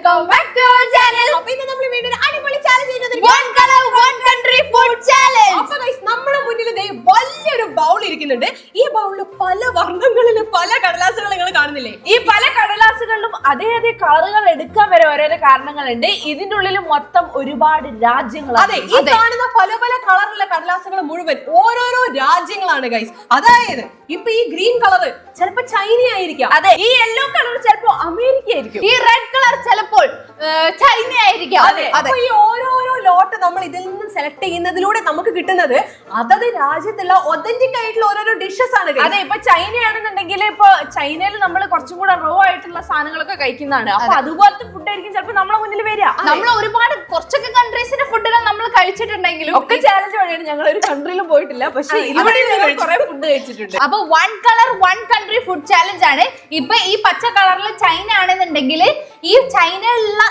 Welcome back to our channel. അപ്പോൾ ഇന്ന് നമ്മൾ വീണ്ടും അടിപൊളി ചാലഞ്ച് ചെയ്യുന്നത് one colour one country food challenge. അപ്പോൾ ഗയ്സ് നമ്മുടെ മുന്നിൽ ദേ വലിയൊരു ബൗൾ ഇരിക്കുന്നുണ്ട്. ഈ ബൗളിൽ പല വർണ്ണങ്ങളിൽ പല കടലാസുകൾ നിങ്ങൾ കാണുന്നില്ലേ? ഈ പല കടലാസുകളിലും അതേ കളറുകൾ എടുക്കാൻ വരെ ഓരോരോ കാരണങ്ങളുണ്ട്. ഇതിന്റെ ഉള്ളിൽ മൊത്തം ഒരുപാട് രാജ്യങ്ങൾ. അതെ, ഈ കാണുന്ന പല പല കളറിലുള്ള കടലാസുകൾ മുഴുവൻ ഓരോരോ രാജ്യങ്ങളാണ് ഗയ്സ്. അതായത് ഇപ്പൊ ഈ ഗ്രീൻ കളർ ചിലപ്പോ ചൈന ആയിരിക്കാം. അതെ, ഈ യെല്ലോ കളർ ചിലപ്പോ അമേരിക്ക ആയിരിക്കും. ഈ റെഡ് കളർ ചിലപ്പോൾ ചൈന ആയിരിക്കാം. അപ്പൊ ഈ ഓരോരോ ലോട്ട് നമ്മൾ ഇതിൽ നിന്ന് സെലക്ട് ചെയ്യുന്നതിലൂടെ നമുക്ക് കിട്ടുന്നത് അതത് രാജ്യത്തുള്ള ഒതന്റിക് ആയിട്ടുള്ള ഓരോരോ ഡിഷസ് ആണ്. അതെ, ഇപ്പൊ ചൈന ആണെന്നുണ്ടെങ്കിൽ ഇപ്പൊ ചൈനയിൽ നമ്മൾ കുറച്ചും കൂടെ റോ ആയിട്ടുള്ള സാധനങ്ങളൊക്കെ കഴിക്കുന്നതാണ്. അപ്പൊ അതുപോലത്തെ ഫുഡ് ആയിരിക്കും ചിലപ്പോ നമ്മളെ മുന്നിൽ വരിക. നമ്മൾ ഒരുപാട് കുറച്ചൊക്കെ കൺട്രീസിന്റെ ഫുഡുകൾ നമ്മൾ കഴിച്ചിട്ടുണ്ടെങ്കിലും ഒക്കെ ചാലഞ്ച് വഴിയാണ്. ഞങ്ങൾ ഒരു കൺട്രിയിലും പോയിട്ടില്ല, പക്ഷെ ഇവിടെ കുറെ ഫുഡ് കഴിച്ചിട്ടുണ്ട്. അപ്പൊ one colour one country food challenge ആണ്. ഇപ്പൊ ഈ പച്ച കളറിൽ ചൈന ആണെന്നുണ്ടെങ്കിൽ ഈ ചൈനയിലുള്ള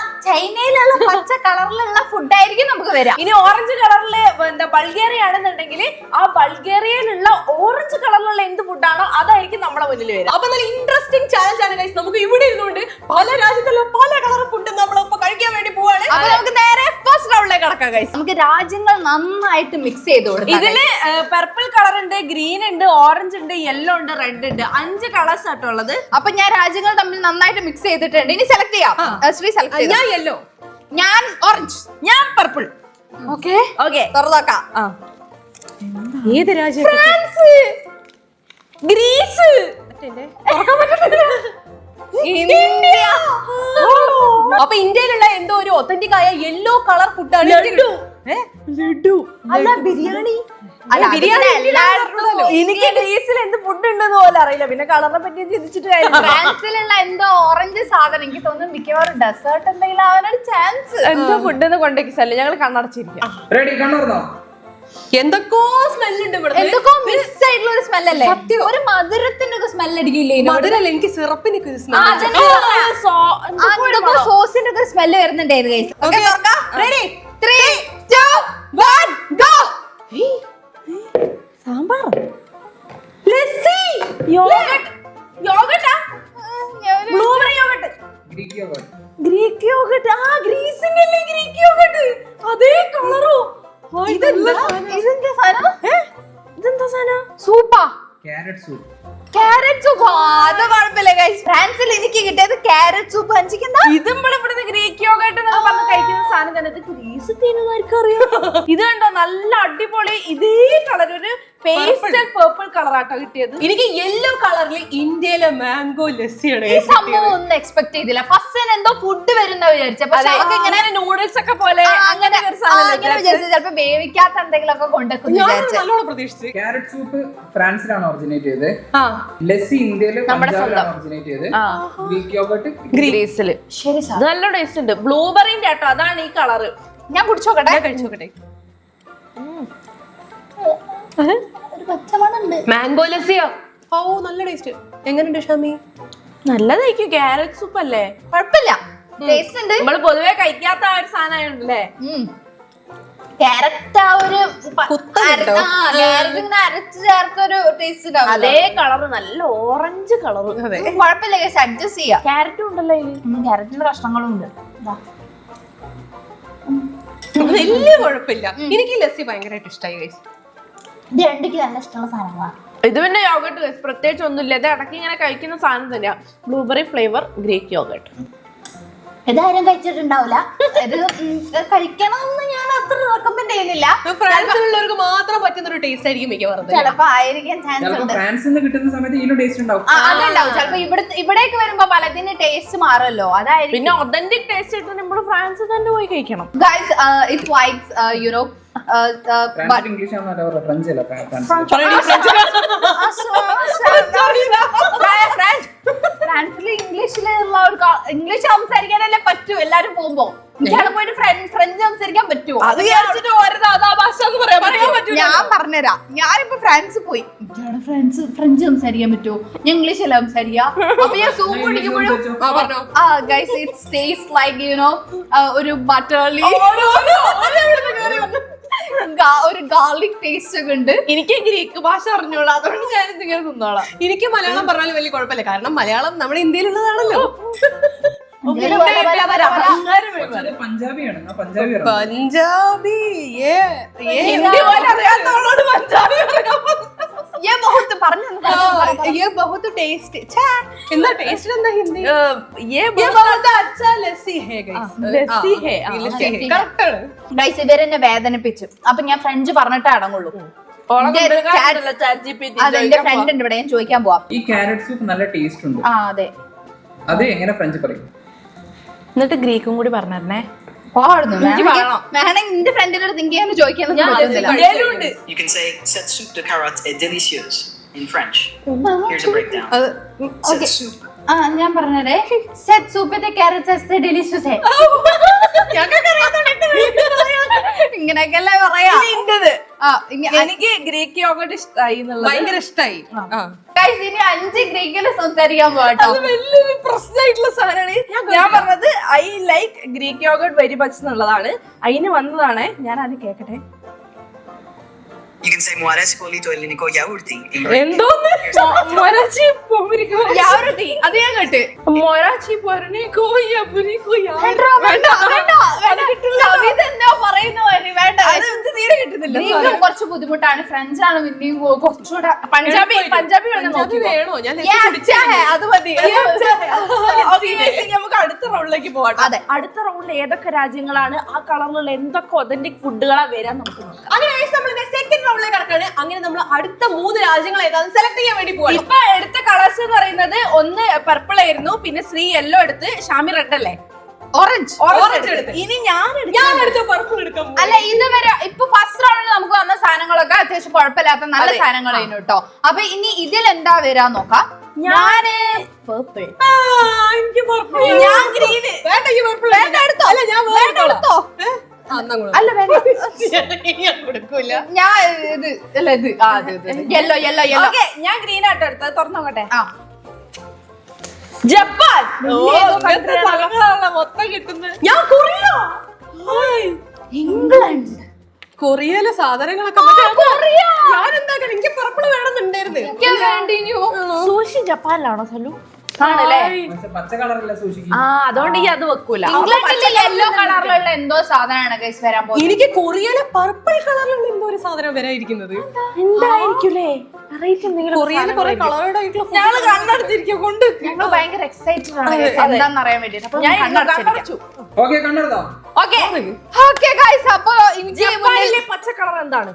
പച്ച കളറിലുള്ള ഫുഡ് ആയിരിക്കും നമുക്ക് വരാം. ഇനി ഓറഞ്ച് കളറില് എന്താ ബൾഗേറിയ ആണെന്നുണ്ടെങ്കിൽ ആ ബൾഗേറിയയിലുള്ള ഓറഞ്ച് കളറിലുള്ള എന്ത് ഫുഡാണോ അതായിരിക്കും നമ്മളെ മുന്നിൽ വരിക. അപ്പൊ നല്ല ഇൻട്രസ്റ്റിംഗ് ചാലഞ്ച് ആണ് ഗയ്സ്. നമുക്ക് ഇവിടെ ഇരുന്നുകൊണ്ട് പല രാജ്യത്തുള്ള പല കളർ ഫുഡ് നമ്മളിപ്പോ കഴിക്കാൻ വേണ്ടി പോവാണ്. അപ്പൊ നമുക്ക് നേരെ ഫസ്റ്റ് റൗണ്ടിലേക്ക് കടക്കാം ഗയ്സ്. നമുക്ക് രാജ്യങ്ങൾ നന്നായിട്ട് മിക്സ് ചെയ്ത് കൊടുക്കാം. ഇതില് പർപ്പിൾ കളർ ഉണ്ട്, ഗ്രീൻ ഉണ്ട്, ഓറഞ്ച് ഉണ്ട്, യെല്ലോ ഉണ്ട്, റെഡ് ഉണ്ട്. 5 കളേഴ്സ് ആയിട്ടുള്ളത്. അപ്പൊ ഞാൻ രാജ്യങ്ങൾ തമ്മിൽ നന്നായിട്ട് മിക്സ് ചെയ്തിട്ടുണ്ട്. ഇനി സെലക്ട് ചെയ്യാം. ശ്രീ സെലക്ട് ചെയ്യാം. ഞാൻ യെല്ലോ, ഞാൻ ഓറഞ്ച്, ഞാൻ പർപ്പിൾ. ഓക്കെ ഓക്കെ, തുറന്നോക്കാം. ഏത് രാജ്യം? France, Greece, India. അപ്പൊ ഇന്ത്യയിലുള്ള എന്തോ ഒരു ഒത്തന്റിക് ആയ യെല്ലോ കളർ ഫുഡാണ് ലഡു. അല്ല ബിരിയാണി. അല്ല, ബിരിയാണി എല്ലായിടത്തും. എനിക്ക് ഗ്രീസിൽ എന്ത് ഫുഡ് ഉണ്ടെന്ന് പോലും അറിയില്ല. പിന്നെ കളറിനെ പറ്റി ചിന്തിച്ചിട്ട് കാര്യമില്ല. ഫ്രാൻസിലുള്ള എന്തോ ഓറഞ്ച് സാധനം എനിക്ക് തോന്നുന്നു മിക്കവാറും ഡെസേർട്ട് എന്തെങ്കിലും ആവാനാണ് ചാൻസ്. എന്തോ ഫുഡ് എന്ന് കൊണ്ടേക്ക് സ്ഥലം ഞങ്ങൾ കണ്ണടച്ചിരിക്കാം. എന്തൊക്കെയോ സ്മെല്ലുണ്ട് ഇവിടെ. എന്തൊക്കെ മിക്സ് ആയിട്ടുള്ള ഒരു സ്മെൽ അല്ലേ? ഒരു മധുരത്തിന്റെ ഒക്കെ സ്മെൽ അടിക്കില്ലേ? മധുരല്ല, എനിക്ക് സിറപ്പിനൊക്കെ ഒരു സ്മെൽ. സോസിന്റെ ഒക്കെ സ്മെല്ല് വരുന്നുണ്ടായിരുന്നു guys. Ready 3 2 1 go. Sambar, lassi, yogurt, യോഗട്ടാ, ബ്ലൂബെറി യോഗട്ട്, ഗ്രീക്ക് യോഗട്ട്. ആ ഗ്രീസിന്റെ അല്ലേ ഗ്രീക്ക് യോഗട്ട്? അതേ കളറോ? ഇതെന്താ സാധനം? ഇതെന്താ സാധനം? സൂപ്പാ? Carrot soup. Carrot soup. അത് കുഴപ്പമില്ല ഗയ്സ്. ഫ്രാൻസിൽ എനിക്ക് കിട്ടിയത് ക്യാരറ്റ് സൂപ്പ്. അഞ്ചിക്കെന്താ ഇതും ഇവിടുത്തെ ഗ്രീക്ക് യോഗട്ട് എന്നൊക്കെ പറഞ്ഞ് കഴിക്കുന്ന സാധനം തന്നെ. ഇത് ഗ്രീസ് തീരുന്നവർക്ക് അറിയാം. ഇത് കണ്ടോ, നല്ല അടിപൊളി ഇതേ കളർ, ഒരു പേസ്റ്റൽ പേർപ്പിൾ കളറാട്ടോ കിട്ടിയത്. എനിക്ക് യെല്ലോ കളറിൽ ഇന്ത്യയിലെ മാംഗോ ലസ്സിയാണ്. ഈ സംഭവം ഒന്നും എക്സ്പെക്ട് ചെയ്തില്ല. ഫസ്റ്റ് എന്തോ ഫുഡ് വരുന്ന വിചാരിച്ച, പക്ഷെ അവർക്ക് ഇങ്ങനെ നൂഡിൽസ് ഒക്കെ പോലെ അങ്ങനെ വിചാരിച്ചു. ചിലപ്പോ വേവിക്കാത്ത എന്തെങ്കിലും ഒക്കെ കൊണ്ടുവെക്കും വിചാരിച്ചു. നല്ലോണം പ്രതീക്ഷിച്ചു. ക്യാരറ്റ് സൂപ്പ് ഫ്രാൻസിലാണ് ഒറിജിനേറ്റ് ചെയ്തത്. ലസ്സി ഇന്ത്യയില് പഞ്ചാബിലാണ് ഒറിജിനേറ്റ് ചെയ്തത്. ഗ്രീക്ക് യോഗട്ട് ഗ്രീസില്. ശരി സാർ, ഇത് നല്ല ടേസ്റ്റ് ഉണ്ട്. ബ്ലൂബെറിന്റെ ആട്ടോ, അതാണ് ഈ കളറ്. ഞാൻ കുടിച്ചോക്കട്ടെ. കഴിച്ചോക്കട്ടെ. ഒരു പച്ചമണുണ്ട്. മാംഗോ ലസ്സിയോ? ഓ, നല്ല ടേസ്റ്റ്. എങ്ങനെയുണ്ട് ഷമി? നല്ലതായിരിക്കും. ക്യാരറ്റ് സൂപ്പ് അല്ലേ? കുഴപ്പമില്ല, ടേസ്റ്റ് ഉണ്ട്. നമ്മള് പൊതുവെ കഴിക്കാത്ത ആ ഒരു സാധനമാണല്ലേ. ക്യാരറ്റ് ആ ഒരു കുത്തലുണ്ടോ? ക്യാരറ്റ് ഇങ്ങനെ അരച്ച് ചേർത്ത ഒരു ടേസ്റ്റ് ഉണ്ടാവും. അതേ കളറ്, നല്ല ഓറഞ്ച് കളറ്. കുഴപ്പമില്ല, അഡ്ജസ്റ്റ് ചെയ്യാം. ക്യാരറ്റും ഉണ്ടല്ലോ അതില്. ക്യാരറ്റിന്റെ കഷ്ണങ്ങളും ഉണ്ട്. വലിയ കുഴപ്പമില്ല. എനിക്ക് ലസ്സി ഭയങ്കരമായിട്ട് ഇഷ്ടമായി ഗയ്സ്. ഇത് രണ്ടിക്ക് നല്ല ഇഷ്ടമുള്ള സാധനങ്ങളാണ്. ഇത് പിന്നെ യോഗട്ട് പ്രത്യേകിച്ച് ഒന്നുമില്ല. ഇത് ഇടയ്ക്ക് ഇങ്ങനെ കഴിക്കുന്ന സാധനം തന്നെയാ. Blueberry flavour Greek yoghurt. ഇതാരും കഴിച്ചിട്ടുണ്ടാവില്ല. ഇത് കഴിക്കണമെന്ന് ഞാൻ അത്ര റെക്കമെൻഡ് ചെയ്യുന്നില്ല. ഫ്രാൻസിലുള്ളവർക്ക് മാത്രം പറ്റുന്ന ഒരു ടേസ്റ്റ് ആയിരിക്കും മിക്കവാറും. ചിലപ്പോ ആയിരിക്കാൻ ചാൻസ് ഉണ്ട്. ഫ്രാൻസിൽ നിന്ന് കിട്ടുന്ന സമയത്ത് ഇതിനും ടേസ്റ്റ് ഉണ്ടാവും. അതുണ്ടാവും. ചിലപ്പോ ഇവിടേക്ക് വരുമ്പോ പലതിന് ടേസ്റ്റ് മാറുമല്ലോ, അതായിരിക്കും. പിന്നെ ഒതന്റിക് ടേസ്റ്റ് ആയിട്ട് നമ്മൾ ഫ്രാൻസിൽ തന്നെ പോയി കഴിക്കണം. Guys, it likes, you know, ഫ്രാൻസിൽ ഇംഗ്ലീഷ് ആണെന്ന് അവരുടെ ഫ്രഞ്ച് അല്ല ഫ്രാൻസിൽ ഇംഗ്ലീഷിലുള്ള ഒരു ഇംഗ്ലീഷ് സംസാരിക്കാനല്ലേ പറ്റൂ എല്ലാരും പോകുമ്പോ. എനിക്കവിടെ പോയിട്ട് ഫ്രഞ്ച് സംസാരിക്കാൻ പറ്റുമോ? അത് വിചാരിച്ചിട്ട് ഓരോ അതാ ഭാഷ എന്ന് പറയാൻ പറ്റും. ഞാൻ പറഞ്ഞുതരാം. ഞാനിപ്പോ ഫ്രാൻസിൽ പോയി, എനിക്കവിടെ ഫ്രഞ്ച് സംസാരിക്കാൻ പറ്റുമോ? ഞാൻ ഇംഗ്ലീഷ് അല്ല സംസാരിക്കാം. അപ്പൊ ഞാൻ സൂപ്പ് കുടിക്കുമ്പോഴും guys it taste like you know ഒരു ബട്ടർലി ഒരു ഗാർലിക് ടേസ്റ്റ് ഒക്കെ ഉണ്ട്. എനിക്ക് ഗ്രീക്ക് ഭാഷ അറിഞ്ഞോളാം, അതുകൊണ്ട് ഞാൻ ഇങ്ങനെ തിന്നോളാം. എനിക്ക് മലയാളം പറഞ്ഞാലും വലിയ കുഴപ്പമില്ല, കാരണം മലയാളം നമ്മുടെ ഇന്ത്യയിലുള്ളതാണല്ലോ. പഞ്ചാബിയാണ് ആ പഞ്ചാബി അറിയാം. പഞ്ചാബി ഹിന്ദി പോലെ അറിയാത്തവളോട് പഞ്ചാബി बहुत टेस्ट എന്താ ടേസ്റ്റ് എന്താ ഹിന്ദി ലസ്സി ഹേ ലസ്സി ഹേ. കറക്റ്റ് ആണ്. ഗൈസ് ഇവരെന്നെ വേദനിപ്പിച്ചു. അപ്പൊ ഞാൻ ഫ്രഞ്ച് പറഞ്ഞിട്ടേ അടങ്ങുള്ളൂ. അതെന്റെ ഫ്രണ്ട് ഉണ്ട് ഇവിടെ, ഞാൻ ചോദിക്കാൻ പോവാം. ഈ ക്യാരറ്റ് സൂപ്പ് നല്ല ടേസ്റ്റ് ഉണ്ട്. അതെ, അത് എങ്ങനെ ഫ്രഞ്ച് പറയും? എന്നിട്ട് ഗ്രീക്കും കൂടി പറഞ്ഞേ. വേണമെങ്കിൽ എന്റെ ഫ്രണ്ടിനോട് തിങ്ക് ചെയ്യാൻ ചോദിക്കാൻ You can say cette soupe de carottes est délicieuse in French. Here's a breakdown. Cette soupe. ഞാൻ പറഞ്ഞേ സെറ്റ് സൂപ്പ് ദേ കാരറ്റ്സ് ഡെലിഷ്യസ് ഹേ. ഇങ്ങനെയൊക്കെയല്ലേ പറയാ. എനിക്ക് ഗ്രീക്ക് യോഗട്ട് ഇഷ്ടമായി ഭയങ്കര ഇഷ്ടായി. ഇനി 5 ഗ്രീക്കിൽ സംസാരിക്കാൻ പോകട്ടോ. വലിയൊരു പ്രശ്നമായിട്ടുള്ള സാധനമാണ്. ഞാൻ പറഞ്ഞത് I like Greek yoghurt very much എന്നുള്ളതാണ്. അതിന് വന്നതാണ്. ഞാൻ അത് കേക്കട്ടെ. You can say moaresc polito elenico yaourti in എന്തോന്ന് മൊറാച്ചി പൊമരിക്കോ യാവൃത്തി അത് ഞാൻ കേട്ട്. മൊറാച്ചി പൊരനിക്കോ യബുനിക്കോ ഇതെന്തോ പറയുന്നവര് വേണ്ട. തീരെ കിട്ടുന്നില്ല. ഗ്രീക്ക് കുറച്ച് ബുദ്ധിമുട്ടാണ്. ഫ്രഞ്ച് ആണ് പിന്നെയും കുറച്ചുകൂടെ. പഞ്ചാബി വേണോ? ഞാൻ അത് മതി. നമുക്ക് അടുത്ത റൗണ്ടിലേക്ക് പോവാം. അതെ, അടുത്ത റൗണ്ടിൽ ഏതൊക്കെ രാജ്യങ്ങളാണ് ആ കളറിലുള്ള എന്തൊക്കെ ഒതന്റിക് ഫുഡുകളാ വരാൻ നമുക്ക് നോക്കാം. അങ്ങനെ നമ്മൾ സെക്കൻഡ് റൗണ്ടിലേക്ക് കടക്കാണ്. അങ്ങനെ നമ്മൾ അടുത്ത 3 രാജ്യങ്ങൾ ഏതാണെന്ന് സെലക്ട് ചെയ്യാൻ വേണ്ടി പോവാണ്. ഇപ്പൊ എടുത്ത കളേഴ്സ് എന്ന് പറയുന്നത് ഒന്ന് പർപ്പിൾ ആയിരുന്നു, പിന്നെ ശ്രീ യെല്ലോ എടുത്ത്, ഷാമി റെഡ് അല്ലേ, ഓറഞ്ച് എടുത്ത്. ഇനി ഞാൻ എടുത്ത പർപ്പിൾ എടുക്കാം. അല്ല, ഇതുവരെ ഇപ്പൊ ഫസ്റ്റ് റൗണ്ടിൽ നമുക്ക് വന്ന സാധനങ്ങളൊക്കെ അത്യാവശ്യം കുഴപ്പമില്ലാത്ത നല്ല സാധനങ്ങളായിരുന്നു കേട്ടോ. അപ്പൊ ഇനി ഇതിൽ എന്താ വരാൻ നോക്കാം. ഞാന് പർപ്പിൾ. എനിക്ക് പർപ്പിൾ. ഞാൻ ഗ്രീന്. വേണ്ട, ഈ പർപ്പിൾ വേണ്ട, എടുത്തോ. അല്ല, ഞാൻ എടുത്തോ. അല്ല വേണ്ട, കൊടുക്കൂല. ഞാൻ ഇത് അല്ല ഇത് യെല്ലോ യെല്ലോ യെല്ലോ. ഓക്കേ, ഞാൻ ഗ്രീൻ ആട്ടോ എടുത്തത്. തുറന്നു നോക്കട്ടെ. ജപ്പാൻ. മൊത്തം കിട്ടുന്നത്. ഞാൻ കൊറിയ. ഇംഗ്ലണ്ട്. കൊറിയയിലെ സാധനങ്ങളൊക്കെ ഞാൻ എന്താക്കണം. എനിക്ക് പർപ്പിൾ വേണമെന്നുണ്ടായിരുന്നു. സൂഷി ജപ്പാനിലാണോ സല്ലു? ആണല്ലേ. പച്ച കളറില്ല സൂക്ഷിക്കും. അതുകൊണ്ട് ഈ അത് വെക്കൂല. ഇംഗ്ലണ്ടിലെ യെല്ലോ കളറിലുള്ള എന്തോ സാധനമാണ് ഗൈസ് വരാൻ പോകുന്നത്. എനിക്ക് കൊറിയയിലെ പർപ്പിൾ കളറിലുള്ള എന്തോ ഒരു സാധനം വരായിരിക്കുന്നത്. എന്തായിരിക്കുംലേ? കൊറിയയിലെ കുറെ കളേർഡ് ആയിട്ടുള്ള ഞങ്ങള് കണ്ണടച്ചിരിക്കും കൊണ്ട്. ഞങ്ങൾ ഭയങ്കര എക്സൈറ്റഡ് ആണ് എന്താണെന്ന് അറിയാൻ വേണ്ടിട്ട്. അപ്പൊ ഞാൻ കണ്ണടച്ചു. ഓക്കേ, കണ്ണെടുത്തോ? ഓക്കേ ഗൈസ്, അപ്പൊ ജപ്പാനിലെ പച്ച കളർ എന്താണ്?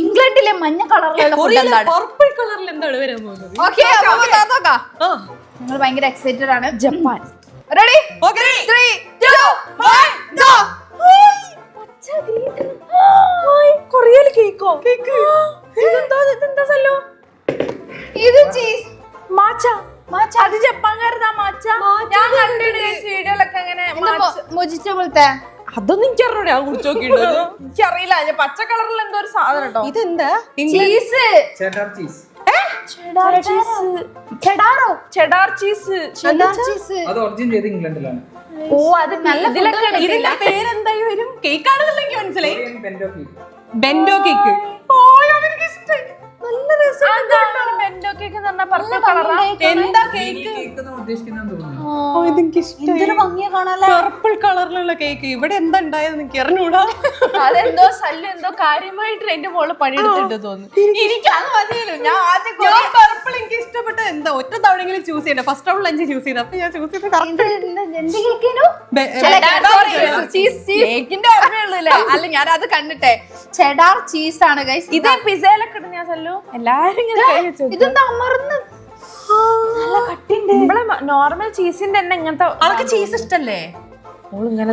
ഇംഗ്ലണ്ടിലെ മഞ്ഞ കളറിലുള്ള ഫുഡ് എന്താണ്? പർപ്പിൾ കളറിൽ എന്താണ് വരാൻ പോകുന്നത്? ഓക്കേ, ഞങ്ങൾ ഭയങ്കര എക്സൈറ്റഡ് ആണ്. ജപ്പാൻ. റെഡി? 3, 2, 1 ഗോ. കൊറിയയിലെ കേക്കോ? ഇതെന്താ സല്ലു? ഇത് ചീസ് മാച്ച. അത് ജപ്പാൻകാരതാ മാച്ച. ഞാൻ കണ്ടിട്ട് വീഡിയോയിലൊക്കെ ഇങ്ങനെ മൊജിറ്റോ പോലത്തെ. അതൊന്നും എനിക്കറിഞ്ഞൂടെ. ഞാൻ കുടിച്ചു നോക്കിയിട്ടുണ്ട്. എനിക്കറിയില്ല. പച്ച കളറിൽ എന്തോ ഒരു സാധനം കേട്ടോ. ഇതെന്താ? Cheese. Cheddar cheese. Cheddar cheese. അത് ഒറിജിൻ ചെയ്ത് ഇംഗ്ലണ്ടിലാണ്. ഓ, അത് നല്ല ഇതിന്റെ പേരെന്തായി വരും? കേക്ക് ആണെന്നുള്ള എനിക്ക് മനസ്സിലായി. ബെൻഡോ കേക്ക്. ബെൻഡോ കേക്ക്. നല്ല രസം. ബെൻഡോ കേക്ക് എന്ന് പറഞ്ഞാൽ പർപ്പിൾ കളറാ. എന്താ കേക്ക്? കേക്ക് എന്ന് ഉദ്ദേശിക്കുന്നത് തോന്നുന്നു. ഇതെനിക്ക് ഇഷ്ടമായി. ഭംഗിയ കാണാല്ലേ പർപ്പിൾ കളറിലുള്ള കേക്ക്. ഇവിടെ എന്താ ഉണ്ടായെന്ന് എനിക്ക് അറിഞ്ഞൂടാ. അതെന്തോ സല്ല് എന്തോ കാര്യമായിട്ട് എന്റെ മോള് പണിയെടുത്തിട്ട് തോന്നുന്നു. എനിക്ക് അത് മതിയല്ലോ. ഞാൻ ആദ്യം പർപ്പിൾ എനിക്ക് ഇഷ്ടപ്പെട്ട എന്താ ഒറ്റ തവണെങ്കിലും ചൂസ് ചെയ്യണ്ട. ഫസ്റ്റ് റൗണ്ടിൽ 5 ചൂസ് ചെയ്ത. അപ്പൊ ഞാൻ ചൂസ് ചെയ്ത കേക്കിന്റെ ഓർമ്മയുള്ളൂല്ലേ? അല്ല, ഞാൻ അത് കണ്ടിട്ടെ. ചെഡാർ ചീസ് ആണ് ഗൈസ്. ഇത് പിസയിലൊക്കെ ഇടുന്ന ഞാൻ സല്ലു എല്ലാരും ഇതെന്താ അമർന്ന് നല്ല കട്ടിണ്ട്. നമ്മളെ നോർമൽ ചീസിന്റെ തന്നെ ഇങ്ങനത്തെ. അതൊക്കെ ചീസ് ഇഷ്ടല്ലേ?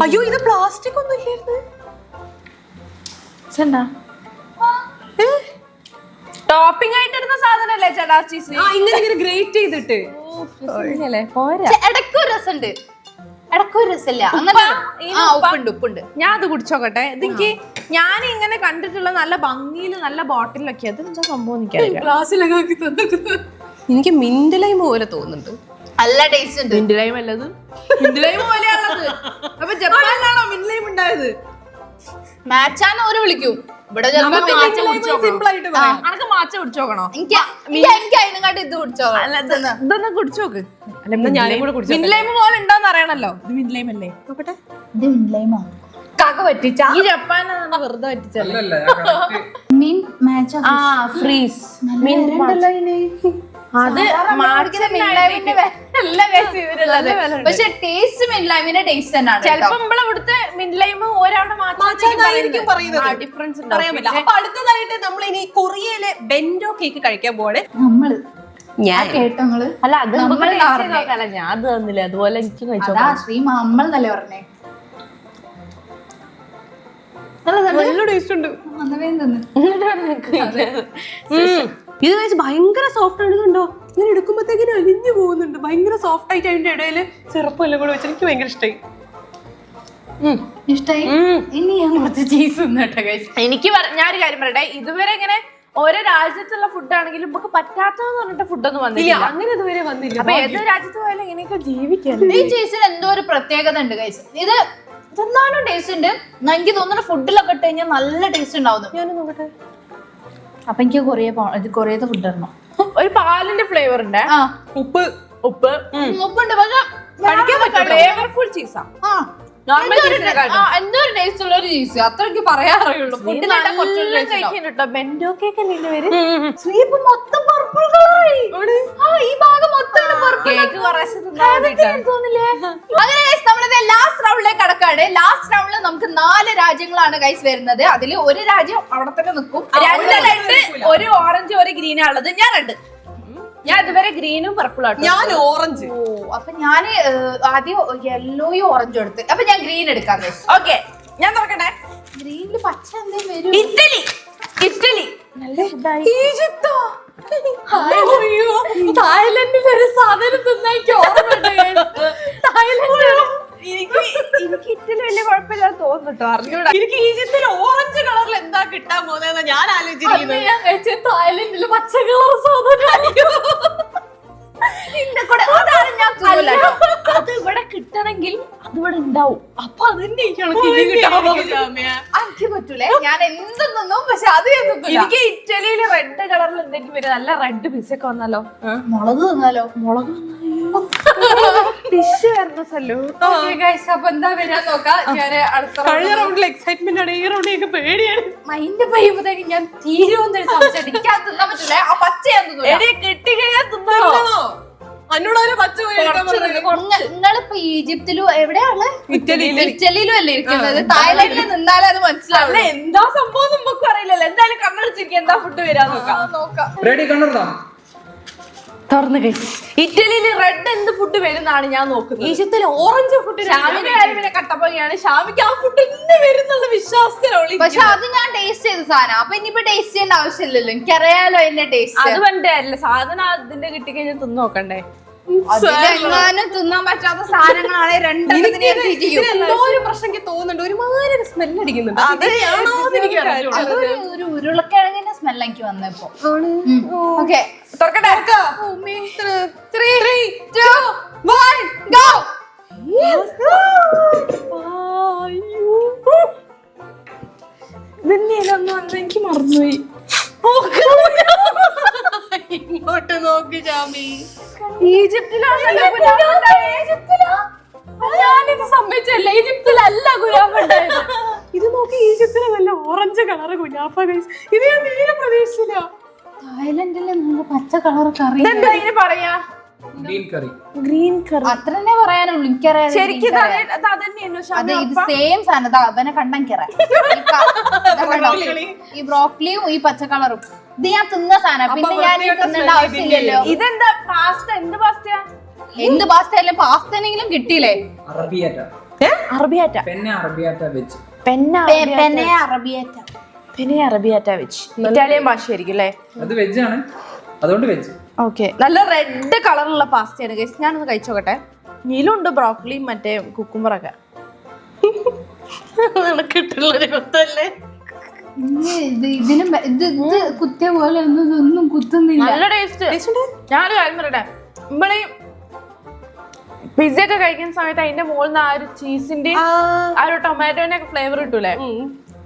അയ്യോ, ഇത് പ്ലാസ്റ്റിക് ഒന്നും ഇല്ലായിരുന്നു. ടോപ്പിംഗ് ആയിട്ട് ഇടുന്ന സാധനല്ലേ ചെഡാർ ചീസ്? ഇങ്ങനെ ഗ്രേറ്റ് ചെയ്തിട്ട് പോരാ. ഇടയ്ക്കൊരു രസമുണ്ട്, ഇടയ്ക്കൊരു രസമില്ല. അങ്ങനെ ഉപ്പുണ്ട്. ഞാൻ അത് കുടിച്ചോക്കട്ടെ. ഇതെനിക്ക് ഞാൻ ഇങ്ങനെ കണ്ടിട്ടുള്ള നല്ല ഭംഗിയില് നല്ല ബോട്ടിലൊക്കെ. അത് എന്താ സംഭവം എനിക്കറിയില്ല. ഗ്ലാസ്സിലൊക്കെ എനിക്ക് മിന്റ് ലൈം പോലെ തോന്നുന്നുണ്ട്. നല്ല ടേസ്റ്റ് ഉണ്ട്. മിന്റ് ലൈം അല്ലത്? മിന്റ് ലൈം പോലെയാണത്. അപ്പൊ ജപ്പാനിലാണോ മിന്റ് ലൈം ഉണ്ടായത്? മാച്ചാന്ന് ഓര് വിളിക്കും. ഇവിടെ ചിലപ്പോ മാച്ച സിമ്പിൾ ആയിട്ട് പറയാം. അനക്ക് മാച്ച കുടിച്ചോക്കണോ? എനിക്ക് അതിനെക്കാട്ടി ഇത് കുടിച്ചോ. ഇതൊന്ന് കുടിച്ചോക്ക്. ഞാനും കൂടെ കുടിച്ചോട്ടെ. മിൻലൈമ് പോലെ ഉണ്ടോന്ന് അറിയണല്ലോ. ഇത് മിൻലൈം അല്ലേ? നോക്കട്ടെ. ഇത് മിൻലൈമാ. കാക്ക പറ്റിച്ച ഈ ജപ്പാനാണ് വെറുതെ പറ്റിച്ചല്ലേ. അല്ലല്ല ഞാൻ correct മീൻ മാച്ച് ആ ഫ്രീസ് അത് പക്ഷെ ടേസ്റ്റ് മിൻലൈമിന്റെ ടേസ്റ്റ് തന്നെയാണ്. ചെലപ്പോ നമ്മളെ ഇവിടുത്തെ മിൻലൈമ് ഒരാളുടെ മാച്ചായിരിക്കും പറയുന്നത്. ഡിഫറൻസ് പറയാൻ പറ്റില്ല. അപ്പൊ അടുത്തതായിട്ട് നമ്മൾ ഇനി കൊറിയയിലെ ബെൻഡോ കേക്ക് കഴിക്കാൻ പോവാണ്. നമ്മള് ഞാൻ കേട്ടോങ്ങള് അല്ല അത് നമ്മൾ ഞാൻ അത് തന്നില്ല. അതുപോലെ എനിക്ക് കഴിച്ചോ. അതാ ശ്രീ നമ്മൾ നല്ല പറഞ്ഞേ. നല്ല ടേസ്റ്റ് ഉണ്ട്. ഇത് കഴിച്ച് ഭയങ്കര സോഫ്റ്റ് ആണ്. ഇതുണ്ടോ ഇങ്ങനെ എടുക്കുമ്പോഴത്തേക്കിനും അലിഞ്ഞു പോകുന്നുണ്ട്. ഭയങ്കര സോഫ്റ്റ് ആയിട്ട് അതിന്റെ ഇടയിൽ ചെറുപ്പം എല്ലാം കൂടെ വെച്ചാൽ എനിക്ക് ഭയങ്കര ഇഷ്ടമായി. ഇഷ്ടായി. ഇനി ഞാൻ കുറച്ച് ചീസ് തിന്നട്ടെ guys. എനിക്ക് ഞാനൊരു കാര്യം പറയട്ടെ, ഇതുവരെ ഇങ്ങനെ ഓരോ രാജ്യത്തുള്ള ഫുഡ് ആണെങ്കിലും നമുക്ക് പറ്റാത്തതെന്ന് പറഞ്ഞിട്ട് ഫുഡൊന്നും ഇല്ല, വന്നില്ല. അങ്ങനെ ഇതുവരെ വന്നില്ല. അപ്പൊ ഏത് രാജ്യത്ത് പോയാലും ഇങ്ങനെയൊക്കെ ജീവിക്കാം. ഈ ചീസിന് എന്തോ ഒരു പ്രത്യേകത ഉണ്ട് guys. ഇത് തിന്നാനും ടേസ്റ്റ് ഉണ്ട്. എനിക്ക് തോന്നുന്നു ഫുഡിലൊക്കെ ഇട്ട് കഴിഞ്ഞാൽ നല്ല ടേസ്റ്റ് ഉണ്ടാവുന്നു. ഞാൻ നോക്കട്ടെ. അപ്പൊ എനിക്ക് കൊറിയത്തെ ഫുഡ് തരണം. ഒരു പാലിന്റെ ഫ്ലേവർ ഉണ്ട്. ആ ഉപ്പ് ഉപ്പ് ഉപ്പുണ്ട് പക്ഷെ കഴിക്കാൻ പറ്റും. ഫ്ലേവർഫുൾ ചീസാ. നോർമൽ എന്തോ ഒരു ടേസ്റ്റ് ഉള്ള ഒരു ചീസ് അത്രയ്ക്ക് പറയാറുള്ളൂ. ഫുഡിലായിട്ട് കുറച്ചുകൂടി taste ഉണ്ടാവും. കേട്ടോ. ബെൻഡോ കേക്ക് അല്ലേ ഇതിന്റെ പേര്? ശ്രീ ഇപ്പൊ മൊത്തം പർപ്പിൾ കളറായി. ഈ ഭാഗം മൊത്തം കേക്ക് കുറേശ്ശെ തിന്നാൻ വേണ്ടിയിട്ടാ. തോന്നില്ലേ? അങ്ങനെ guys, നമ്മളിത് ലാസ്റ്റ് റൗണ്ടിലേക്ക് കടക്കാണ്. ലാസ്റ്റ് റൗണ്ടിൽ നമുക്ക് 4 രാജ്യങ്ങളാണ് ഗൈസ് വരുന്നത്. അതിൽ ഒരു രാജ്യം അവിടെ തന്നെ നിൽക്കും. 2 റെഡ്, ഒരു ഓറഞ്ച്, ഒരു ഗ്രീനാ ഉള്ളത്. ഞാൻ റെഡ്. ഞാൻ ഇതുവരെ ഗ്രീനും പർപ്പിളും ആട്ടോ. ഞാൻ ഓറഞ്ച്. അപ്പൊ ഞാൻ ആദ്യം യെല്ലോയും ഓറഞ്ചും എടുത്ത്. അപ്പൊ ഞാൻ ഗ്രീൻ എടുക്കാം ഗൈസ്. ഓക്കെ, ഞാൻ തുറക്കട്ടെ. ഗ്രീനിൽ പച്ച എന്തേലും വരും. ഇറ്റലി. ഇറ്റലി നല്ല ഫുഡായി. ഈജിപ്തോ? തായ്ലൻഡിൽ ഒരു സാധനം തിന്നാൻ എനിക്ക് ഓർമ്മയുണ്ട്. എനിക്ക് ഇറ്റലി വലിയ കുഴപ്പമില്ലാതെ തോന്നുട്ടോ. അറിഞ്ഞൂടാ. എനിക്ക് ഈജിപ്തിൽ ഓറഞ്ച് കളറിൽ എന്താ കിട്ടാൻ പോകുന്നതെന്ന് ഞാൻ ആലോചിച്ചിരിക്കുന്നത്. ഞാൻ കഴിച്ച തായ്ലൻഡില് പച്ച കളർ സാധനം. അതാണ് ഞാൻ തിന്നൂല കേട്ടോ. അത് ഇവിടെ കിട്ടണമെങ്കിൽ അത് ഇവിടെ ഉണ്ടാവും. അപ്പൊ അതിന്റെ ഈ കണക്ക് ഇത് കിട്ടാൻ പോകുന്നു. എനിക്ക് പറ്റൂലേ. ഞാൻ എന്തും തിന്നും പക്ഷെ അത് ഞാൻ തിന്നില്ല. എനിക്ക് ഇറ്റലിയില് റെഡ് കളറിൽ എന്തെങ്കിലും വരും. നല്ല റെഡ് പിസൊക്കെ വന്നാലോ. മുളക് തിന്നാലോ? മുളക് ഡിഷ് വരണ സ്ഥലോ. അപ്പൊ എന്താ വരാൻ നോക്കാം. ഞാൻ അടുത്ത കഴിഞ്ഞ റൗണ്ടിൽ എക്സൈറ്റ്മെന്റ് ആണ്, ഈ റൗണ്ടിൽ എനിക്ക് പേടിയാണ്. മൈൻഡ് ചെയ്യുമ്പോഴത്തേക്ക് ഞാൻ തീരുമെന്നൊരു സംശയം. എനിക്ക് അത് തിന്നാൻ പറ്റൂലേ. ആ പച്ച ഞാൻ തിന്നൂല. കിട്ടി കഴിഞ്ഞാൽ തിന്നോ. അന്നോടൊരു പച്ച നിങ്ങളിപ്പോ ഈജിപ്തിലും എവിടെയാണ്? ഇറ്റലിയില്. ഇറ്റലിയിലും അല്ലേ ഇരിക്കുന്നത്? തായ്ലൻഡിൽ നിന്നാലേ അത് മനസ്സിലാവില്ല. എന്താ സംഭവം നമുക്ക് അറിയില്ലല്ലോ. എന്തായാലും കണ്ണടിച്ചിരിക്കും എന്താ ഫുഡ് വരാൻ നോക്കാം. ready കണ്ണുറന്നോ? തുറന്നു കഴിച്ചു. ഇറ്റലിയിൽ റെഡ് എന്ത് ഫുഡ് വരുന്നാണ് ഞാൻ നോക്കുന്നത്. ഈജിപ്തിൽ ഓറഞ്ച് ഫുഡ്. ഷാമിന്റെ കാര്യം പിന്നെ കട്ടപ്പകയാണ്. ഷാമിക്ക് ആ ഫുഡ് തന്നെ വരുന്നുള്ള വിശ്വാസത്തിലുള്ള. പക്ഷെ അത് ഞാൻ ടേസ്റ്റ് ചെയ്ത സാധനം. അപ്പൊ ഇനിയിപ്പോ ടേസ്റ്റ് ചെയ്യേണ്ട ആവശ്യമില്ലല്ലോ. എനിക്കറിയാലോ എന്റെ ടേസ്റ്റ്. അത് പറഞ്ഞിട്ടല്ല സാധനം അതിന്റെ കിട്ടിക്കഴിഞ്ഞാൽ തിന്നു നോക്കണ്ടേ. അതിലെങ്ങാനും തിന്നാൻ പറ്റാത്ത സാധനങ്ങളാണ് രണ്ടെണ്ണത്തിന് ഞാൻ treat ചെയ്യും. എന്തോ ഒരു പ്രശ്നം എനിക്ക് തോന്നുന്നുണ്ട്. ഒരുമാതിരി ഒരു സ്മെല്ല് അടിക്കുന്നുണ്ട്. അതെയാണോന്ന് എനിക്ക് അറിയില്ല. ഒരു ഉരുളക്കിഴങ്ങിന്റെ സ്മെൽ എനിക്ക് വന്നപ്പോ. ഓക്കെ തുറക്കട്ടെ. 3, 2, 1, go. ഇതൊന്നും വന്ന് എനിക്ക് മറന്നുപോയി. ഇങ്ങോട്ട് നോക്ക് ജാമി. ഈജിപ്തിലാണല്ലോ ഞാനിത് സമ്മതിച്ചല്ല. ഈജിപ്തിലല്ല ഗുലാബ് ഉണ്ടായത്. ഇത് നോക്കി, ഈജിപ്തിലെ നല്ല ഓറഞ്ച് കളറ് കുനാഫ ഗൈസ്. ഇത് ഞാൻ തീരെ പ്രതീക്ഷിച്ചില്ല. തായ്ലൻഡിലെ നല്ല പച്ച കളർ കറി. ഇതെന്താ ഇതിന് പറയാ? green curry ഗ്രീൻ കറി. അത്ര തന്നെ പറയാനുള്ളൂ. എനിക്കറിയാം. ശരിക്കും അതന്നെയാണോ? അതെ, ഇത് സെയിം സാധനം. അവനെ കണ്ടെനിക്കറിയാം. ഈ ബ്രോക്കലിയും ഈ പച്ച കളറും ഇത് ഞാൻ തിന്ന സാധനം. പിന്നെ ഞാൻ തിന്നേണ്ട ആവശ്യമില്ലല്ലോ. ഇതെന്താ പാസ്ത? എന്ത് പാസ്തയാ? എന്ത് പാസ്ത ആയാലും പാസ്തനെങ്കിലും കിട്ടിയില്ലേ? അറബിയാറ്റ അറബിയാറ്റ. പെന്നെ അറബിയാറ്റ വെച്ച് പിന്നെ അറബിയാറ്റ വെച്ച് ഇറ്റാലിയൻ ഭാഷയായിരിക്കും അല്ലേ? അത് വെജ് ആണ്, അതുകൊണ്ട് വെജ്. ഓക്കെ, നല്ല റെഡ് കളറുള്ള പാസ്തയാണ് ഗൈസ്. ഞാനൊന്ന് കഴിച്ചോക്കട്ടെ. നീലുണ്ട് ബ്രോക്കലിയും മറ്റേ കുക്കുംബറൊക്കെ. കിട്ടുള്ളൊരു കുത്തല്ലേ. ഇതിനും ഇത് കുത്തിയ പോലെ ഒന്നും കുത്തുന്നില്ല. നല്ല ടേസ്റ്റ്. ഞാനൊരു കാര്യം പറയട്ടെ, നമ്മളീ പിസ്സ ഒക്കെ കഴിക്കുന്ന സമയത്ത് അതിന്റെ മുകളിൽ നിന്ന് ആ ഒരു ചീസിന്റെ ആ ഒരു ടൊമാറ്റോന്റെ ഒക്കെ ഫ്ലേവർ കിട്ടൂലേ,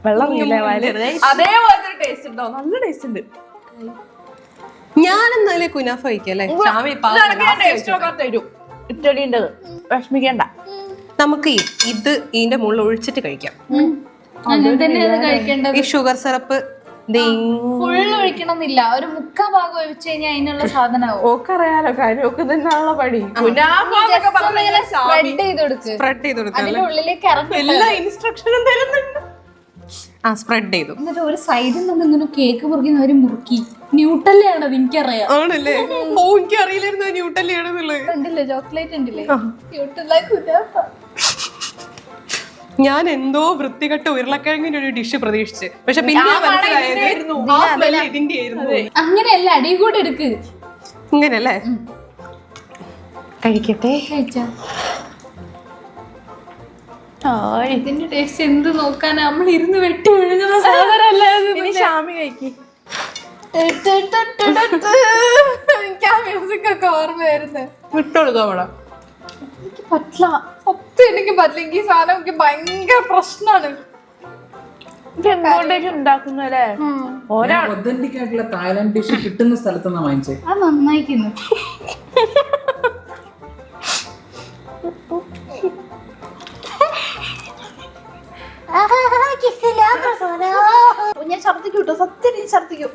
വെള്ളം അതേപോലത്തെ ടേസ്റ്റ് ഉണ്ടോ? നല്ല ടേസ്റ്റ് ഉണ്ട്. ഞാൻ എന്നാലേ കുനാഫ കഴിക്കല്ലേ. ടേസ്റ്റ് നോക്കാൻ തരും. ഇറ്റലിന്റെ വിഷമിക്കണ്ട. നമുക്ക് ഇത് ഇതിന്റെ മുകളിൽ ഒഴിച്ചിട്ട് കഴിക്കാം. അങ്ങനെ തന്നെയാണ് കഴിക്കേണ്ടത്. ഈ ഷുഗർ സിറപ്പ് ഫുൾ ഒഴിക്കണമെന്നില്ല, ഒരു മുക്കാ ഭാഗം ഒഴിച്ചു കഴിഞ്ഞാൽ അതിനുള്ള സാധനമാവും. ഓക്കറിയാലോ കാര്യം, ഒക്കെ തന്നെയാണുള്ള പണി. സ്പ്രെഡ് ചെയ്ത് കൊടുക്ക്, സ്പ്രെഡ് ചെയ്ത് കൊടുക്കാം. അതിന്റെ ഉള്ളിലേക്ക് ഇറങ്ങി എല്ലാ ഇൻസ്ട്രക്ഷനും തരുന്നുണ്ട്. ആ സ്പ്രെഡ് ചെയ്തു. എന്നിട്ട് ഒരു സൈഡിൽ നിന്ന് ഇങ്ങനെ കേക്ക് മുറിക്കുന്ന ഒരു മുറുക്കി ന്യൂട്ടല്ലയാണ് അത്, എനിക്കറിയാം. ആണല്ലേ? ഓ, എനിക്ക് അറിയില്ലായിരുന്നു ന്യൂട്ടല്ലയാണെന്നുള്ളത്. ഉണ്ടല്ലേ ചോക്ലേറ്റ് ഉണ്ടല്ലേ, ന്യൂട്ടല്ല കുനാഫ. ഞാൻ എന്തോ വൃത്തികെട്ട ഉരുളക്കിഴങ്ങിന്റെ ഒരു ഡിഷ് പ്രതീക്ഷിച്ച്, പക്ഷെ പിന്നെ മനസ്സിലായത് ആ സ്മെൽ ഇതിന്റെ ആയിരുന്നു. അങ്ങനെയല്ല, അടി കൂടെ എടുക്ക്. ഇങ്ങനെയല്ലേ? കഴിക്കട്ടെ. കഴിച്ചാ ഇതിന്റെ ടേസ്റ്റ് എന്ത് നോക്കാനാ, നമ്മൾ ഇരുന്ന് വെട്ടി വിഴുങ്ങുന്ന സാധനല്ലേ. ഷാമി കഴിക്കി. എനിക്ക് ആ മ്യൂസിക് ഒക്കെ ഓർമ്മ വരുന്നത്. വിട്ടോളുക അവിടെ. എനിക്ക് പറ്റില്ല, സത്യം എനിക്ക് പറ്റില്ല. എനിക്ക് ഈ സാധനം എനിക്ക് ഭയങ്കര പ്രശ്നമാണ്. എന്തുകൊണ്ടേക്കും ഉണ്ടാക്കുന്നല്ലേ? ഒതന്റിക് ആയിട്ടുള്ള തായ്ലാൻഡ് ഡിഷ് കിട്ടുന്ന സ്ഥലത്താണ് വാങ്ങിച്ചത്. അത് നന്നായിക്കുന്നു. ഞാൻ ഛർദിക്കും കേട്ടോ, സത്യം ഞാൻ ഛർദിക്കും.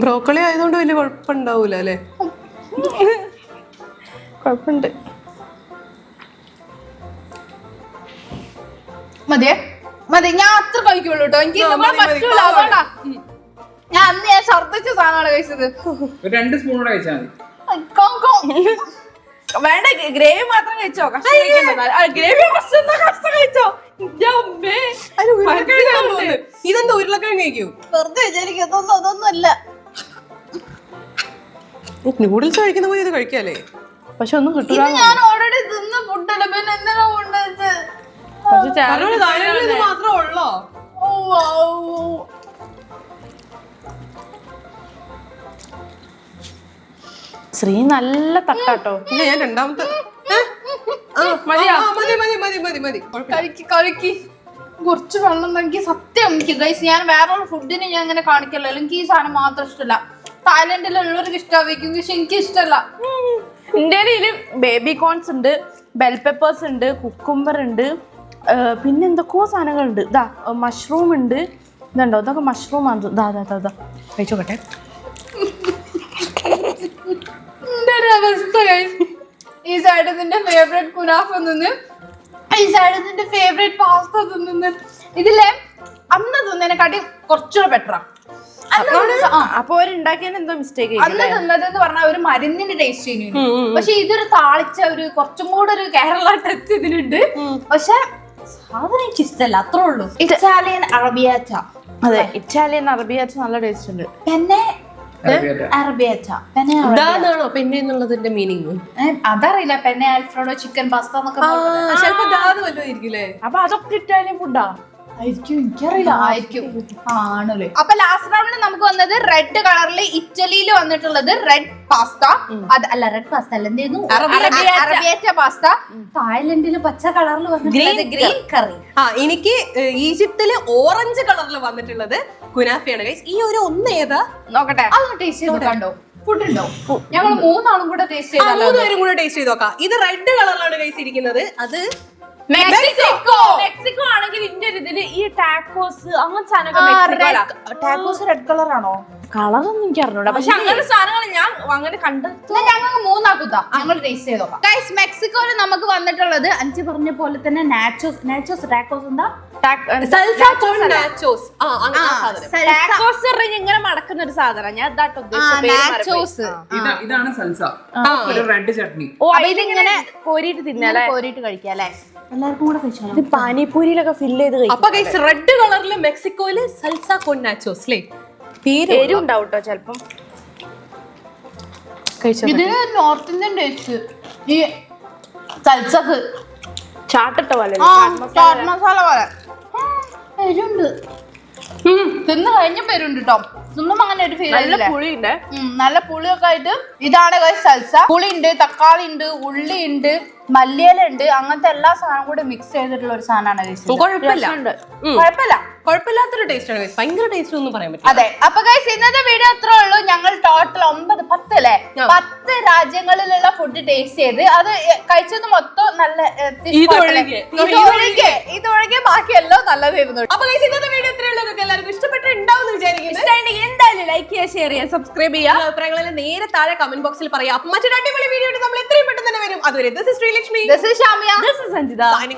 ബ്രോക്കോളി ആയതുകൊണ്ട് വലിയ കുഴപ്പമുണ്ടാവൂല അല്ലേ? കുഴപ്പമുണ്ട്. മതിയേ മതി, ഞാൻ അത്ര കഴിക്കുള്ളൂ കേട്ടോ. എനിക്ക് പറ്റൂല, അതുകൊണ്ടാ ഞാൻ അന്ന് ഞാൻ ഛർദിച്ച സാധനമാണ് കഴിച്ചത്. ഒരു 2 സ്പൂൺ കൂടെ കഴിച്ചാൽ മതി. വേണ്ട, ഗ്രേവി മാത്രം കഴിച്ചോ. ഗ്രേവി കഴിച്ചോ. ഇതെന്താ ഉരുളക്കിഴങ്ങ് കഴിക്കൂ? വെറുതെ വിചാരിക്കും അതൊന്നും അല്ല. നൂഡിൽസ് കഴിക്കുന്ന പോലെ ഇത് കഴിക്കാല്ലേ? പക്ഷെ ഒന്നും കിട്ടില്ല. ഞാൻ ഓൾറെഡി തിന്ന ഫുഡല്ല, പിന്നെ എന്തിനാ കൊണ്ടുവച്ച്? മാത്രമേ ഉള്ളോ? ശ്രീ നല്ല തട്ടാട്ടോ. പിന്നെ ഞാൻ രണ്ടാമത്തെ മതി. കഴിക്ക്. കുറച്ച് വെള്ളം എനിക്ക് സത്യം എനിക്ക് ഗൈസ്, ഞാൻ വേറൊരു ഫുഡിനെ ഞാൻ അങ്ങനെ കാണിക്കല്ലോ. എനിക്ക് ഈ സാധനം മാത്രം ഇഷ്ടമല്ല. തായ്ലൻഡിലുള്ളവർക്ക് ഇഷ്ടമായിരിക്കും, പക്ഷെ എനിക്ക് ഇഷ്ടമല്ല. ഇന്ത്യയില് ബേബി കോൺസ് ഉണ്ട്, ബെൽ പെപ്പേഴ്സ് ഉണ്ട്, കുക്കുംബർ ഉണ്ട്, പിന്നെ എന്തൊക്കെയോ സാധനങ്ങളുണ്ട്. ഇതാ മഷ്റൂം ഉണ്ട്. ഇതുണ്ടോ? ഇതൊക്കെ മഷ്റൂം ആണ്. കഴിച്ചോട്ടെ. അവസ്ഥ ഈ സൈഡ് നിന്റെ ഫേവറേറ്റ് കുനാഫ തിന്ന്, ഈ സൈഡ് നിന്റെ ഫേവറേറ്റ് പാസ്ത തിന്ന്. ഇതിലെ അന്ന് തിന്നതിനെക്കാട്ടി കുറച്ചുകൂടെ ബെറ്ററാ. അപ്പൊ അവരുണ്ടാക്കിയതിന് എന്തോ മിസ്റ്റേക്ക്. അന്ന് തിന്നതെന്ന് പറഞ്ഞാൽ ഒരു മരുന്നിന്റെ ടേസ്റ്റ് ചെയ്യുന്നു, പക്ഷെ ഇതൊരു താളിച്ച ഒരു കുറച്ചും കൂടെ ഒരു കേരള ടച്ച് ഇതിനുണ്ട്. പക്ഷെ സാധനം എനിക്ക് ഇഷ്ടമല്ല, അത്രേ ഉള്ളൂ. ഇറ്റാലിയൻ അറബിയാച്ച. അതെ, ഇറ്റാലിയൻ അറബിയാച്ച നല്ല ടേസ്റ്റ് ഉണ്ട്. പിന്നെ അറബിയാച്ച ഇതാണോ പെന്നെ എന്നുള്ളതിന്റെ മീനിങ്? അതറിയില്ല. പെന്നെ ആൽഫ്രഡോ ചിക്കൻ പാസ്ത എന്നൊക്കെ അപ്പൊ അതൊക്കെ ഇറ്റാലിയൻ ഫുഡാ ആയിരിക്കും, എനിക്കറിയില്ല. ആയിരിക്കും, ആണല്ലേ. അപ്പൊ ലാസ്റ്റ് റൗണ്ടിൽ നമുക്ക് വന്നത് റെഡ് കളറിൽ ഇറ്റലിയിൽ വന്നിട്ടുള്ളത് റെഡ് പാസ്ത. അല്ല റെഡ് പാസ്ത അല്ല, എന്തായിരുന്നു? അറബിയാറ്റ പാസ്ത. തായ്ലൻഡില് പച്ച കളറിൽ വന്നിട്ടുള്ളത് ഗ്രീൻ കറി. എനിക്ക് ഈജിപ്തില് ഓറഞ്ച് കളറിൽ വന്നിട്ടുള്ളത് കുനാഫയാണ് ഗൈസ്. ഈ ഒരു ഒന്ന് ഏതാ നോക്കട്ടെ, അതൊന്ന് ടേസ്റ്റ് ചെയ്ത് കണ്ടോ? ഫുഡ് ഉണ്ടോ? ഞങ്ങൾ 3 ആളും കൂടെ ടേസ്റ്റ് ചെയ്താലോ? 3 പേരും കൂടെ ടേസ്റ്റ് ചെയ്ത് നോക്കാം. ഇത് റെഡ് കളറിലാണ് ഗൈസ് ഇരിക്കുന്നത്. അത് മെക്സിക്കോ ആണെങ്കിൽ ഇന്ത്യ ഇതില് ഈ ടാക്കോസ് അങ്ങനത്തെ സാധനങ്ങൾ. ടാക്കോസ് റെഡ് കളർ ആണോ? കളറൊന്നും എനിക്ക് അറിഞ്ഞൂടാ, പക്ഷെ അങ്ങനെ സാധനങ്ങൾ ഞാൻ അങ്ങനെ കണ്ടെത്തും. ഞങ്ങൾ 3 ആക്കുതാ, ഞങ്ങൾ ടേസ്റ്റ് ചെയ്ത് നോക്കാം. ഗൈസ്, മെക്സിക്കോയിൽ നമുക്ക് വന്നിട്ടുള്ളത് അഞ്ച് പറഞ്ഞ പോലെ തന്നെ നാച്ചോസ് ടാക്കോസ് എന്താ ഇങ്ങനെ മടക്കുന്ന ഒരു സാധനം. ഞാൻ ഇതാണ് സൽസ, ഒരു റെഡ് ചട്നി. ഓ, ഇതിങ്ങനെ കോരിയിട്ട് തിന്നാലേ, കോരിയിട്ട് കഴിക്കാം അല്ലേ? എല്ലാവർക്കും കൂടെ കഴിച്ചാൽ ഇത് പാനിപൂരിയിലൊക്കെ ഫില്ല് ചെയ്ത് കഴിക്കും. അപ്പൊ ഗൈസ് റെഡ് കളറിൽ മെക്സിക്കോയില് സൽസ കോൺ നാച്ചോസ് അല്ലേ? എരിവ് ഉണ്ടാവും കേട്ടോ ചിലപ്പം. ഇതിന് നോർത്ത് ഇന്ത്യൻ ടേസ്റ്റ്. ഈ സൽസക്ക് ചാട്ടിട്ട പോലെ, മസാല പോലെ എരുണ്ട്. തിന്ന് കഴിഞ്ഞ പേരുണ്ട് കേട്ടോ. ഒന്നും അങ്ങനെ ഒരു ഫീൽ നല്ല പുളിയുണ്ട്. നല്ല പുളിയൊക്കെ ആയിട്ട് ഇതാണ് guys സൽസ. പുളി ഉണ്ട്, തക്കാളി ഉണ്ട്, ഉള്ളി ഉണ്ട്, മല്ലിയില ഉണ്ട്, അങ്ങനത്തെ എല്ലാ സാധനം കൂടെ മിക്സ് ചെയ്തിട്ടുള്ള ഒരു സാധനമാണ് guys ഇത്. കുഴപ്പമില്ല. കുഴപ്പമില്ലാത്തൊരു ടേസ്റ്റ് ആണ്. ഭയങ്കര ടേസ്റ്റ് ഒന്നും പറയാൻ പറ്റില്ല. അതെ. അപ്പൊ ഗൈസ് ഇന്നത്തെ വീഡിയോ അത്രേ ഉള്ളൂ. ഞങ്ങൾ ടോട്ടൽ 10 അല്ലേ 10 രാജ്യങ്ങളിലുള്ള ഫുഡ് ടേസ്റ്റ് ചെയ്ത് അത് കഴിച്ചത് മൊത്തം നല്ല ഇതൊഴികെ ബാക്കി എല്ലാം നല്ലതായിരുന്നു. അപ്പൊ guys, ഇന്നത്തെ വീഡിയോ ഇത്രയേ ഉള്ളൂ. നിങ്ങൾക്ക് എല്ലാവർക്കും ഇഷ്ടപ്പെട്ടിട്ടുണ്ടാവും വിചാരിക്കുന്നു. എന്തായാലും ലൈക്ക് ചെയ്യുക, ഷെയർ ചെയ്യുക, സബ്സ്ക്രൈബ് ചെയ്യുക. അഭിപ്രായങ്ങളെല്ലാം നേരെ താഴെ കമന്റ് ബോക്സിൽ പറയാം. മറ്റൊരു അടിപൊളി വീഡിയോ നമ്മൾ എത്രയും പെട്ടെന്ന് തന്നെ വരും. അതുവരെ this is Sreelakshmi, This is Shamya. This is Sanjita. signing off.